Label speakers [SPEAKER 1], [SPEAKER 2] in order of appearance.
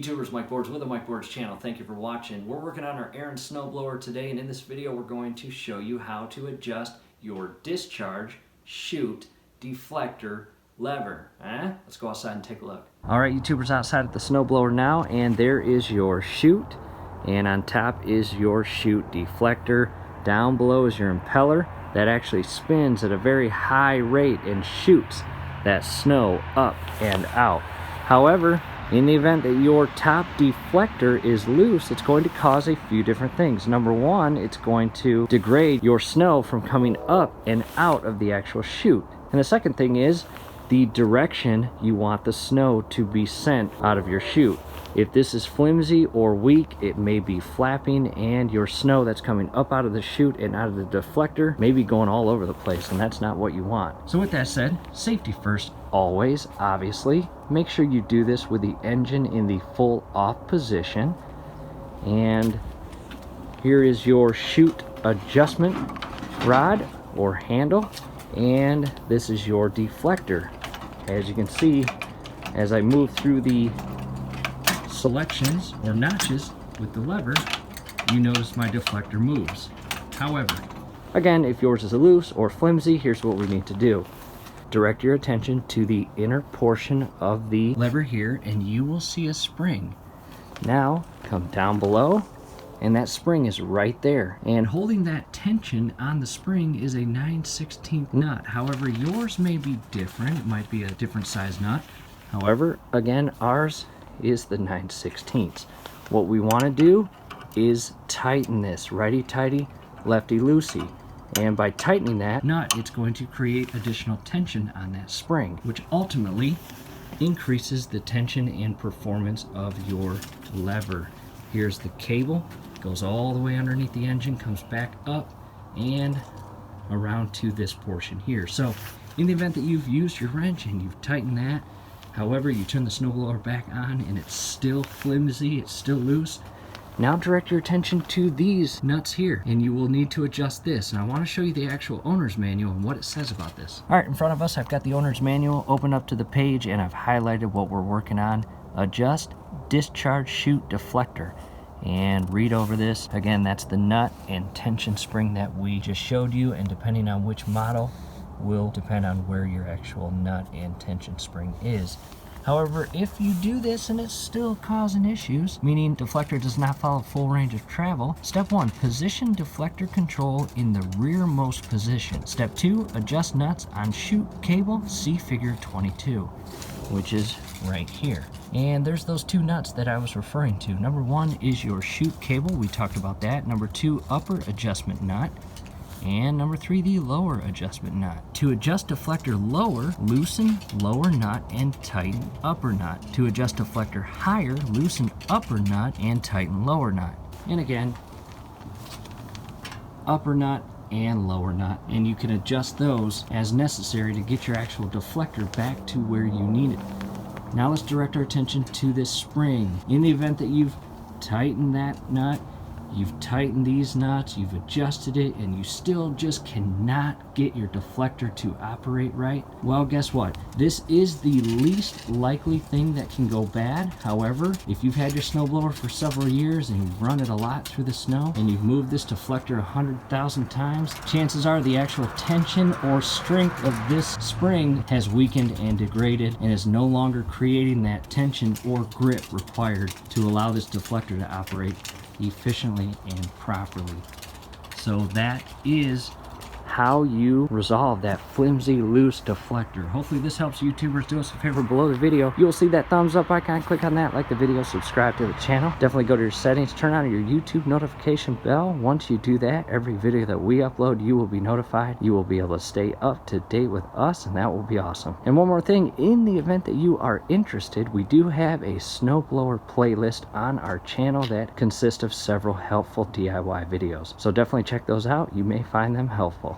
[SPEAKER 1] YouTubers, Mike Boards with the Mike Boards channel. Thank you for watching. We're working on our Aaron snowblower today, and in this video we're going to show you how to adjust your discharge chute deflector lever. Let's go outside and take a look. Alright, YouTubers, outside at the snowblower now, and there is your chute, and on top is your chute deflector. Down below is your impeller that actually spins at a very high rate and shoots that snow up and out. However, in the event that your top deflector is loose, it's going to cause a few different things. Number one, it's going to degrade your snow from coming up and out of the actual chute. And the second thing is the direction you want the snow to be sent out of your chute. If this is flimsy or weak, it may be flapping, and your snow that's coming up out of the chute and out of the deflector may be going all over the place, and that's not what you want. So with that said, safety first always, obviously. Make sure you do this with the engine in the full off position. And here is your chute adjustment rod or handle, and this is your deflector. As you can see, as I move through the selections or notches with the lever, you notice my deflector moves. However, again, if yours is loose or flimsy, here's what we need to do. Direct your attention to the inner portion of the lever here, and you will see a spring. Now come down below, and that spring is right there, and holding that tension on the spring is a 9/16 nut. However, yours may be different. It might be a different size nut. However, again, ours is the 9/16. What we want to do is tighten this righty-tighty, lefty-loosey. And by tightening that nut, it's going to create additional tension on that spring, which ultimately increases the tension and performance of your lever. Here's the cable, goes all the way underneath the engine, comes back up and around to this portion here. So in the event that you've used your wrench and you've tightened that, however, you turn the snowblower back on and it's still flimsy, it's still loose, now direct your attention to these nuts here, and you will need to adjust this. And I want to show you the actual owner's manual and what it says about this. All right, in front of us, I've got the owner's manual open up to the page, and I've highlighted what we're working on. Adjust discharge chute deflector. And read over this. Again, that's the nut and tension spring that we just showed you, and depending on which model will depend on where your actual nut and tension spring is. However, if you do this and it's still causing issues, meaning deflector does not follow full range of travel, step 1, position deflector control in the rearmost position. Step 2, adjust nuts on chute cable, see figure 22, which is right here. And there's those two nuts that I was referring to. Number 1 is your chute cable, we talked about that. Number 2, upper adjustment nut. And number 3, the lower adjustment nut. To adjust deflector lower, loosen lower nut and tighten upper nut. To adjust deflector higher, loosen upper nut and tighten lower nut. And again, upper nut and lower nut. And you can adjust those as necessary to get your actual deflector back to where you need it. Now let's direct our attention to this spring. In the event that you've tightened that nut, you've tightened these nuts, you've adjusted it, and you still just cannot get your deflector to operate right, well, guess what? This is the least likely thing that can go bad. However, if you've had your snowblower for several years and you've run it a lot through the snow and you've moved this deflector 100,000 times, chances are the actual tension or strength of this spring has weakened and degraded and is no longer creating that tension or grip required to allow this deflector to operate efficiently and properly. So that is how you resolve that flimsy, loose deflector. Hopefully this helps YouTubers. Do us a favor below the video. You will see that thumbs up icon. Click on that, like the video, subscribe to the channel. Definitely go to your settings, turn on your YouTube notification bell. Once you do that, every video that we upload, you will be notified. You will be able to stay up to date with us, and that will be awesome. And one more thing, in the event that you are interested, we do have a snowblower playlist on our channel that consists of several helpful DIY videos. So definitely check those out. You may find them helpful.